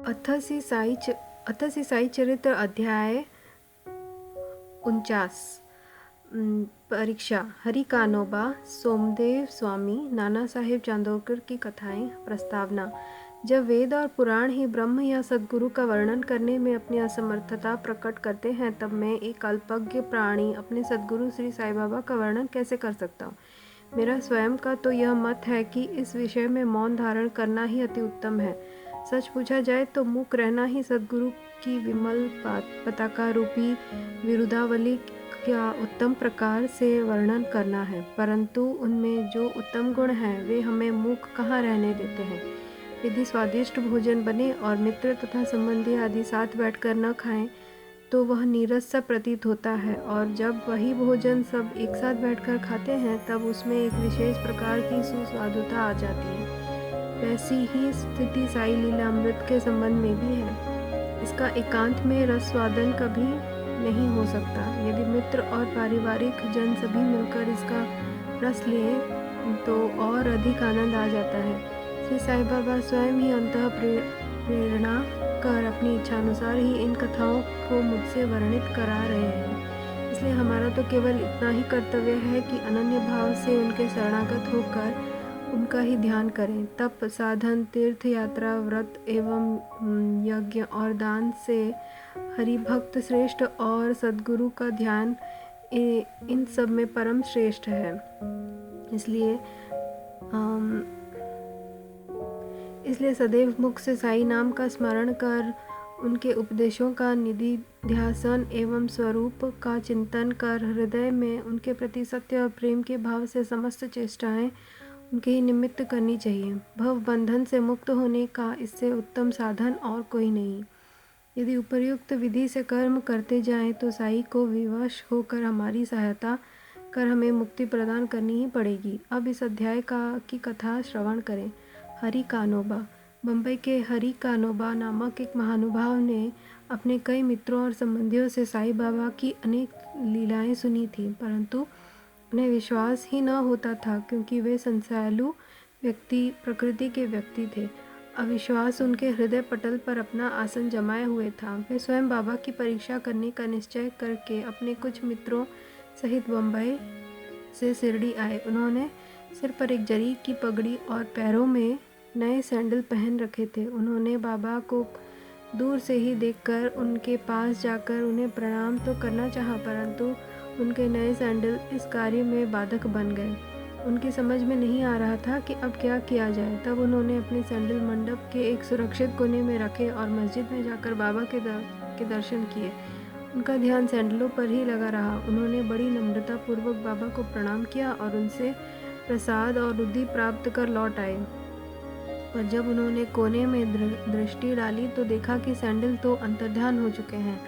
अथ श्री साई चरित्र अध्याय 49। परीक्षा। हरि कानोबा, सोमदेव स्वामी, नाना साहेब चांदोरकर की कथाएं। प्रस्तावना। जब वेद और पुराण ही ब्रह्म या सद्गुरु का वर्णन करने में अपनी असमर्थता प्रकट करते हैं, तब मैं एक अल्पज्ञ प्राणी अपने सद्गुरु श्री साई बाबा का वर्णन कैसे कर सकता हूँ। मेरा स्वयं का तो यह मत है कि इस विषय में मौन धारण करना ही अति उत्तम है। सच पूछा जाए तो मूक रहना ही सद्गुरु की विमल पताका रूपी विरुदावली का उत्तम प्रकार से वर्णन करना है, परंतु उनमें जो उत्तम गुण हैं वे हमें मूक कहाँ रहने देते हैं। यदि स्वादिष्ट भोजन बने और मित्र तथा संबंधी आदि साथ बैठकर न खाएं तो वह नीरस सा प्रतीत होता है, और जब वही भोजन सब एक साथ बैठकर खाते हैं तब उसमें एक विशेष प्रकार की सुस्वादुता आ जाती है। वैसी ही स्थिति साई लीलामृत के संबंध में भी है। इसका एकांत में रस स्वादन कभी नहीं हो सकता। यदि मित्र और पारिवारिक जन सभी मिलकर इसका रस लें तो और अधिक आनंद आ जाता है। श्री साई बाबा स्वयं ही अंतः प्रेरणा कर अपनी इच्छानुसार ही इन कथाओं को मुझसे वर्णित करा रहे हैं। इसलिए हमारा तो केवल इतना ही कर्तव्य है कि अनन्य भाव से उनके शरणागत होकर उनका ही ध्यान करें। तप, साधन, तीर्थ यात्रा, व्रत एवं यज्ञ और दान से हरिभक्त श्रेष्ठ और सद्गुरु का ध्यान इन सब में परम श्रेष्ठ है। इसलिए सदैव मुख से साई नाम का स्मरण कर उनके उपदेशों का निधिध्यासन एवं स्वरूप का चिंतन कर हृदय में उनके प्रति सत्य और प्रेम के भाव से समस्त चेष्टाएं उनके ही निमित्त करनी चाहिए। भव बंधन से मुक्त होने का इससे उत्तम साधन और कोई नहीं। यदि उपर्युक्त विधि से कर्म करते जाएं तो साई को विवश होकर हमारी सहायता कर हमें मुक्ति प्रदान करनी ही पड़ेगी। अब इस अध्याय की कथा श्रवण करें। हरि कानोबा। बम्बई के हरि कानोबा नामक एक महानुभाव ने अपने कई मित्रों और संबंधियों से साई बाबा की अनेक लीलाएं सुनी थी, परंतु उन्हें विश्वास ही न होता था, क्योंकि वे संशयालु प्रकृति के व्यक्ति थे। अविश्वास उनके हृदय पटल पर अपना आसन जमाए हुए था। वे स्वयं बाबा की परीक्षा करने का निश्चय करके अपने कुछ मित्रों सहित बम्बई से शिरडी आए। उन्होंने सिर पर एक जरी की पगड़ी और पैरों में नए सैंडल पहन रखे थे। उन्होंने बाबा को दूर से ही देखकर उनके पास जाकर उन्हें प्रणाम तो करना चाहा, परंतु उनके नए सैंडल इस कार्य में बाधक बन गए। उनकी समझ में नहीं आ रहा था कि अब क्या किया जाए। तब उन्होंने अपने सैंडल मंडप के एक सुरक्षित कोने में रखे और मस्जिद में जाकर बाबा के दर्शन किए। उनका ध्यान सैंडलों पर ही लगा रहा। उन्होंने बड़ी नम्रता पूर्वक बाबा को प्रणाम किया और उनसे प्रसाद और रुद्धि प्राप्त कर लौट आए। पर जब उन्होंने कोने में दृष्टि डाली तो देखा कि सैंडल तो अंतर्ध्यान हो चुके हैं।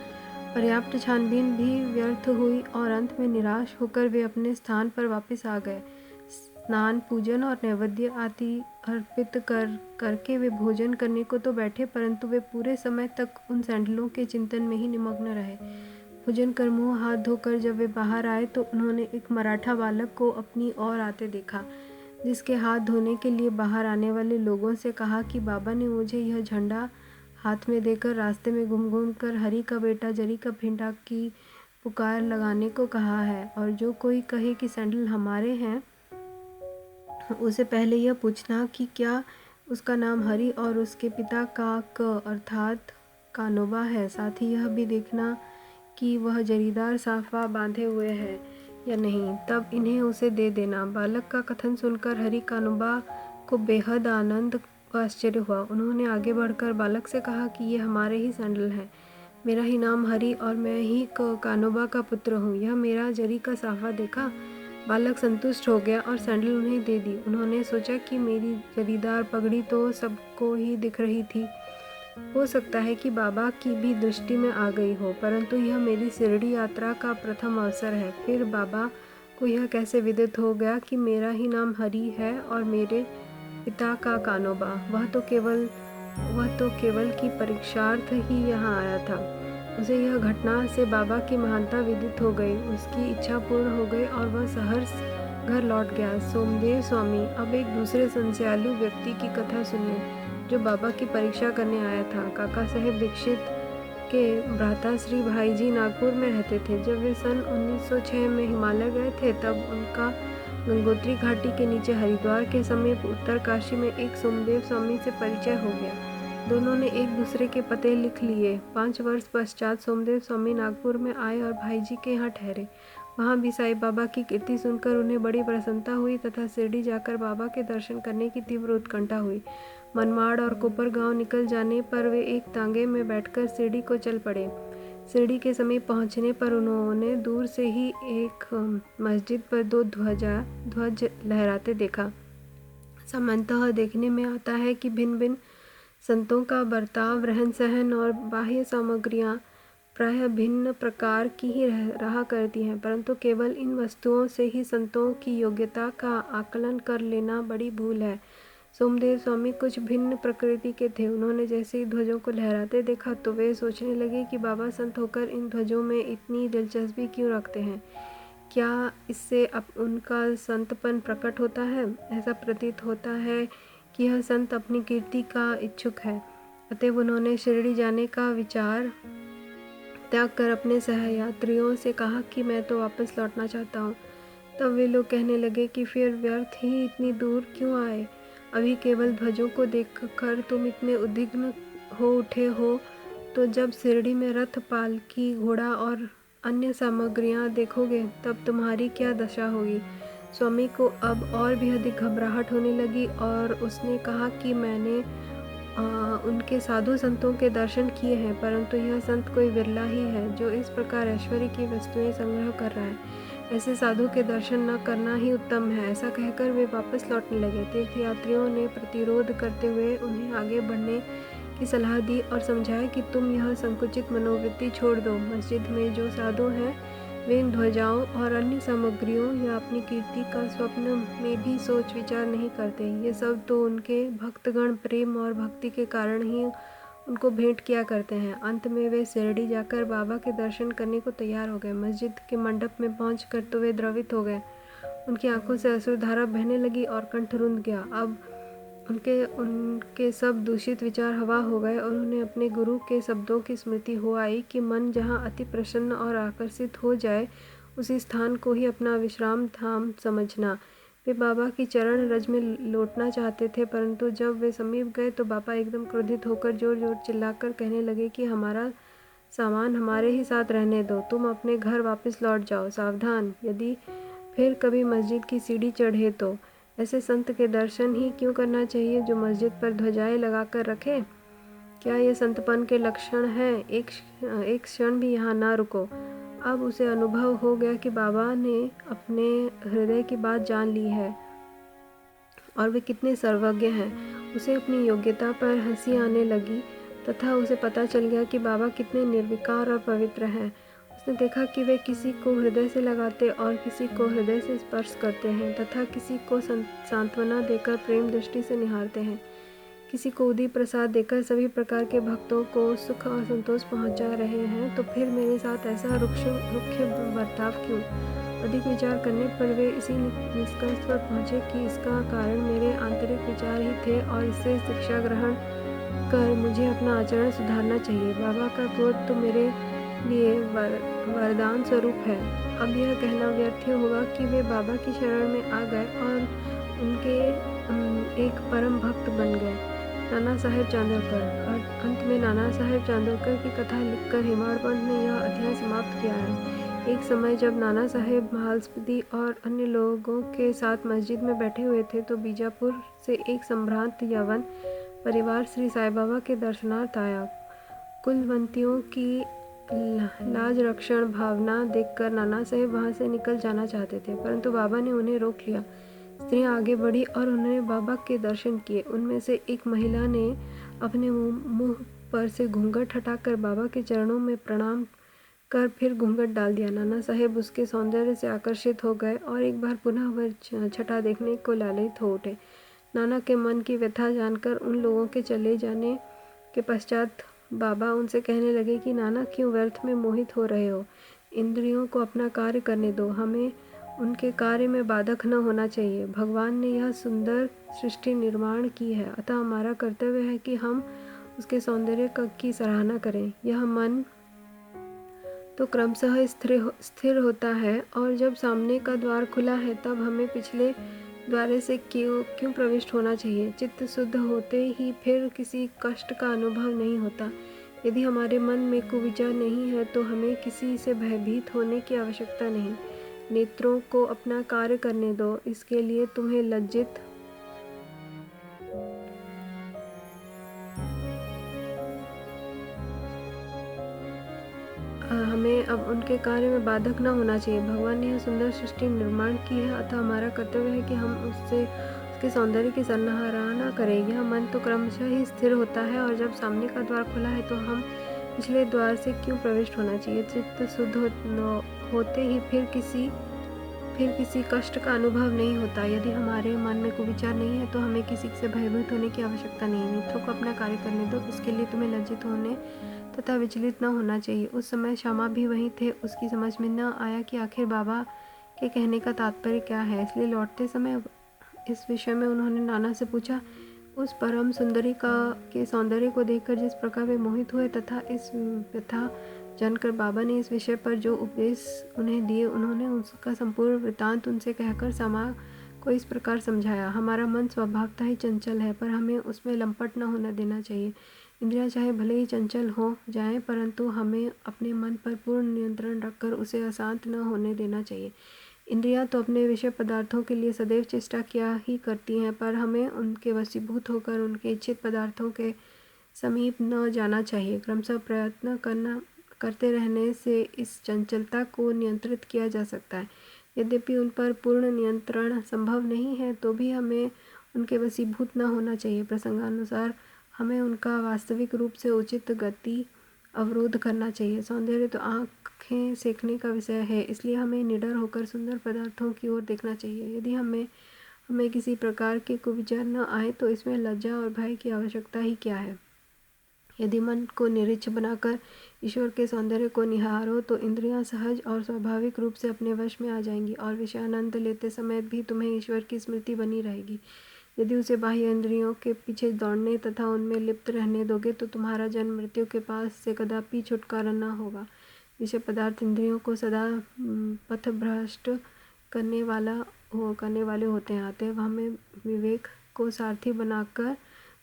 पर्याप्त छानबीन भी व्यर्थ हुई और अंत में निराश होकर वे अपने स्थान पर वापस आ गए। स्नान, पूजन और नैवेद्य आदि अर्पित करके वे भोजन करने को तो बैठे, परंतु वे पूरे समय तक उन सैंडलों के चिंतन में ही निमग्न रहे। भोजन कर मुँह हाथ धोकर जब वे बाहर आए तो उन्होंने एक मराठा बालक को अपनी ओर आते देखा, जिसके हाथ धोने के लिए बाहर आने वाले लोगों से कहा कि बाबा ने मुझे यह झंडा हाथ में देकर रास्ते में घूम घूम कर हरि का बेटा जरी का फेंटा की पुकार लगाने को कहा है, और जो कोई कहे कि सैंडल हमारे हैं उसे पहले यह पूछना कि क्या उसका नाम हरि और उसके पिता का अर्थात कानोबा है। साथ ही यह भी देखना कि वह जरीदार साफा बांधे हुए है या नहीं, तब इन्हें उसे दे देना। बालक का कथन सुनकर हरि कानोबा को बेहद आनंद व आश्चर्य हुआ। उन्होंने आगे बढ़कर बालक से कहा कि ये हमारे ही सैंडल हैं। मेरा ही नाम हरि और मैं ही कानोबा का पुत्र हूँ। यह मेरा जरी का साफा देखा। बालक संतुष्ट हो गया और सैंडल उन्हें दे दी। उन्होंने सोचा कि मेरी जरीदार पगड़ी तो सबको ही दिख रही थी, हो सकता है कि बाबा की भी दृष्टि में आ गई हो, परंतु यह मेरी शिरडी यात्रा का प्रथम अवसर है। फिर बाबा को यह कैसे विदित हो गया कि मेरा ही नाम हरि है और मेरे पिता का कानोबा। वह तो केवल की परीक्षार्थ ही यहाँ आया था। उसे यह घटना से बाबा की महानता विदित हो गई। उसकी इच्छा पूर्ण हो गई और वह सहर्ष घर लौट गया। सोमदेव स्वामी। अब एक दूसरे संशयालु व्यक्ति की कथा सुनिए। जो बाबा की परीक्षा करने आया था। काका साहेब दीक्षित के भ्राता श्री भाईजी नागपुर में रहते थे। जब वे सन 1906 में हिमालय गए थे तब उनका गंगोत्री घाटी के नीचे हरिद्वार के समीप उत्तरकाशी में एक सोमदेव स्वामी से परिचय हो गया। दोनों ने एक दूसरे के पते लिख लिए। 5 वर्ष पश्चात सोमदेव स्वामी नागपुर में आए और भाईजी के यहाँ ठहरे। वहाँ भी साईं बाबा की कीर्ति सुनकर उन्हें बड़ी प्रसन्नता हुई तथा शिरडी जाकर बाबा के दर्शन करने की तीव्र उत्कंठा हुई। मनमाड़ और कोपर गांव निकल जाने पर वे एक तांगे में बैठकर शिरडी को चल पड़े। शिरडी के समीप पहुंचने पर उन्होंने दूर से ही एक मस्जिद पर 2 ध्वज लहराते देखा। सामान्यतः देखने में आता है कि भिन्न भिन्न संतों का बर्ताव, रहन सहन और बाह्य सामग्रियां प्रायः भिन्न प्रकार की ही रहा करती हैं, परंतु केवल इन वस्तुओं से ही संतों की योग्यता का आकलन कर लेना बड़ी भूल है। सोमदेव स्वामी कुछ भिन्न प्रकृति के थे। उन्होंने जैसे ही ध्वजों को लहराते देखा तो वे सोचने लगे कि बाबा संत होकर इन ध्वजों में इतनी दिलचस्पी क्यों रखते हैं। क्या इससे उनका संतपन प्रकट होता है? ऐसा प्रतीत होता है कि यह संत अपनी कीर्ति का इच्छुक है। अतएव उन्होंने शिरडी जाने का विचार त्याग कर अपने सहयात्रियों से कहा कि मैं तो वापस लौटना चाहता हूँ। तब वे लोग कहने लगे कि फिर व्यर्थ ही इतनी दूर क्यों आए? अभी केवल ध्वजों को देखकर तुम इतने उद्विग्न हो उठे हो, तो जब शिरडी में रथ, पालकी, घोड़ा और अन्य सामग्रियां देखोगे तब तुम्हारी क्या दशा होगी। स्वामी को अब और भी अधिक घबराहट होने लगी और उसने कहा कि मैंने उनके साधु संतों के दर्शन किए हैं, परंतु यह संत कोई विरला ही है जो इस प्रकार ऐश्वर्य की वस्तुएं संग्रह कर रहा है। ऐसे साधु के दर्शन न करना ही उत्तम है। ऐसा कहकर वे वापस लौटने लगे। तीर्थयात्रियों ने प्रतिरोध करते हुए उन्हें आगे बढ़ने की सलाह दी और समझाया कि तुम यह संकुचित मनोवृत्ति छोड़ दो। मस्जिद में जो साधु हैं वे इन ध्वजाओं और अन्य सामग्रियों या अपनी कीर्ति का स्वप्न में भी सोच विचार नहीं करते। ये सब तो उनके भक्तगण प्रेम और भक्ति के कारण ही उनको भेंट किया करते हैं। अंत में वे शिरडी जाकर बाबा के दर्शन करने को तैयार हो गए। मस्जिद के मंडप में पहुंचकर तो वे द्रवित हो गए। उनकी आंखों से अश्रुधारा बहने लगी और कंठ रुंध गया। अब उनके सब दूषित विचार हवा हो गए और उन्हें अपने गुरु के शब्दों की स्मृति हो आई कि मन जहाँ अति प्रसन्न और आकर्षित हो जाए उसी स्थान को ही अपना विश्राम धाम समझना। वे बाबा की चरण रज में लौटना चाहते थे, परंतु जब वे समीप गए तो बाबा एकदम क्रोधित होकर जोर जोर चिल्लाकर कहने लगे कि हमारा सामान हमारे ही साथ रहने दो, तुम अपने घर वापस लौट जाओ। सावधान, यदि फिर कभी मस्जिद की सीढ़ी चढ़े तो ऐसे संत के दर्शन ही क्यों करना चाहिए जो मस्जिद पर ध्वजाएं लगा कर रखे? क्या ये संतपन के लक्षण हैं? एक क्षण भी यहाँ ना रुको। अब उसे अनुभव हो गया कि बाबा ने अपने हृदय की बात जान ली है और वे कितने सर्वज्ञ हैं। उसे अपनी योग्यता पर हंसी आने लगी तथा उसे पता चल गया कि बाबा कितने निर्विकार और पवित्र हैं। उसने देखा कि वे किसी को हृदय से लगाते और किसी को हृदय से स्पर्श करते हैं तथा किसी को सांत्वना देकर प्रेम दृष्टि से निहारते हैं। किसी को उदी प्रसाद देकर सभी प्रकार के भक्तों को सुख और संतोष पहुंचा रहे हैं। तो फिर मेरे साथ ऐसा रुक्ष बर्ताव क्यों? अधिक विचार करने पर वे इसी निष्कर्ष पर पहुंचे कि इसका कारण मेरे आंतरिक विचार ही थे और इससे शिक्षा ग्रहण कर मुझे अपना आचरण सुधारना चाहिए। बाबा का क्रोध तो मेरे लिए वरदान स्वरूप है। अब यह कहना व्यर्थ होगा कि वे बाबा की शरण में आ गए और उनके एक परम भक्त बन गए। नाना साहेब चांदोरकर। और अंत में नाना साहेब चांदोरकर की कथा लिखकर हेमाड पंत ने यह अध्याय समाप्त किया है। एक समय जब नाना साहेब महालस्पति और अन्य लोगों के साथ मस्जिद में बैठे हुए थे तो बीजापुर से एक संभ्रांत यवन परिवार श्री साईं बाबा के दर्शनार्थ आया। कुलवंतियों की लाज रक्षण भावना देखकर नाना साहेब वहां से निकल जाना चाहते थे, परंतु बाबा ने उन्हें रोक लिया। स्त्रियां आगे बढ़ी और उन्होंने बाबा के दर्शन किए। उनमें से एक महिला ने अपने मुंह पर से घूंघट हटाकर बाबा के चरणों में प्रणाम कर फिर घूंघट डाल दिया। नाना साहेब उसके सौंदर्य से आकर्षित हो गए और एक बार पुनः वह छटा देखने को लालयित हो उठे। नाना के मन की व्यथा जानकर उन लोगों के चले जाने के पश्चात बाबा उनसे कहने लगे कि नाना, क्यों व्यर्थ में मोहित हो रहे हो? इंद्रियों को अपना कार्य करने दो। हमें उनके कार्य में बाधक न होना चाहिए। भगवान ने यह सुंदर सृष्टि निर्माण की है, अतः हमारा कर्तव्य है कि हम उसके सौंदर्य की सराहना करें। यह मन तो क्रमशः स्थिर होता है, और जब सामने का द्वार खुला है तब हमें पिछले द्वारे से क्यों प्रविष्ट होना चाहिए। चित्त शुद्ध होते ही फिर किसी कष्ट का अनुभव नहीं होता। यदि हमारे मन में कुविचार नहीं है तो हमें किसी से भयभीत होने की आवश्यकता नहीं। नेत्रों को अपना कार्य करने दो, इसके लिए तुम्हें लज्जित हमें अब उनके कार्य में बाधक न होना चाहिए। भगवान ने यह सुंदर सृष्टि निर्माण की है, अतः हमारा कर्तव्य है कि हम उसके सौंदर्य की सराहना करें। यह मन तो क्रमशः ही स्थिर होता है, और जब सामने का द्वार खुला है तो हम पिछले द्वार से क्यों प्रविष्ट होना चाहिए। चित्त शुद्ध होते ही फिर किसी कष्ट का अनुभव नहीं होता। यदि हमारे मन में कोई विचार नहीं है तो हमें किसी से भयभीत होने की आवश्यकता नहीं। नेत्रों को अपना कार्य करने दो, इसके लिए तुम्हें लज्जित होने तथा विचलित न होना चाहिए। उस समय श्यामा भी वहीं थे। उसकी समझ में न आया कि आखिर बाबा के कहने का तात्पर्य क्या है, इसलिए लौटते समय इस विषय में उन्होंने नाना से पूछा। उस परम सुंदरी के सौंदर्य को देखकर जिस प्रकार वे मोहित हुए तथा इस व्यथा जानकर बाबा ने इस विषय पर जो उपदेश उन्हें दिए, उन्होंने उसका संपूर्ण वृत्तांत उनसे कहकर श्यामा को इस प्रकार समझाया। हमारा मन स्वभावतः ही चंचल है, पर हमें उसमें लंपट न होने देना चाहिए। इंद्रियां चाहे भले ही चंचल हो जाएं, परंतु हमें अपने मन पर पूर्ण नियंत्रण रखकर उसे अशांत न होने देना चाहिए। इंद्रियां तो अपने विषय पदार्थों के लिए सदैव चेष्टा किया ही करती हैं, पर हमें उनके वशीभूत होकर उनके इच्छित पदार्थों के समीप न जाना चाहिए। क्रमशः प्रयत्न करते रहने से इस चंचलता को नियंत्रित किया जा सकता है। यद्यपि उन पर पूर्ण नियंत्रण संभव नहीं है, तो भी हमें उनके वशीभूत न होना चाहिए। प्रसंगानुसार हमें उनका वास्तविक रूप से उचित गति अवरोध करना चाहिए। सौंदर्य तो आँखें सेकने का विषय है, इसलिए हमें निडर होकर सुंदर पदार्थों की ओर देखना चाहिए। यदि हमें किसी प्रकार के कुविचार न आए तो इसमें लज्जा और भय की आवश्यकता ही क्या है। यदि मन को निरीक्ष बनाकर ईश्वर के सौंदर्य को निहारो तो इंद्रियां सहज और स्वाभाविक रूप से अपने वश में आ जाएंगी, और विषयानंद लेते समय भी तुम्हें ईश्वर की स्मृति बनी रहेगी। यदि उसे बाह्य इंद्रियों के पीछे दौड़ने तथा उनमें लिप्त रहने दोगे तो तुम्हारा जन्म मृत्यु के पास से कदापि छुटकारा न होगा। विषय पदार्थ इंद्रियों को सदा पथभ्रष्ट करने वाले होते हैं। अतएव हमें विवेक को सारथी बनाकर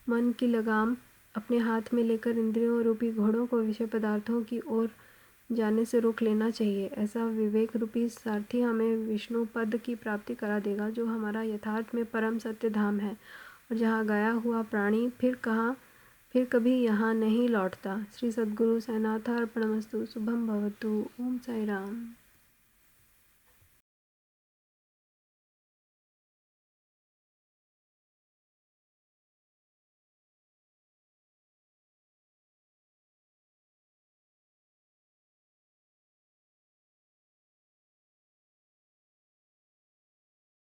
मन की लगाम अपने हाथ में लेकर इंद्रियों रूपी घोड़ों को विषय पदार्थों की ओर जाने से रोक लेना चाहिए। ऐसा विवेक रूपी सारथी हमें विष्णु पद की प्राप्ति करा देगा, जो हमारा यथार्थ में परम सत्य धाम है, और जहाँ गया हुआ प्राणी फिर कभी यहाँ नहीं लौटता। श्री सद्गुरु साईनाथार्पणमस्तु। शुभम भवतु। ओम साई राम।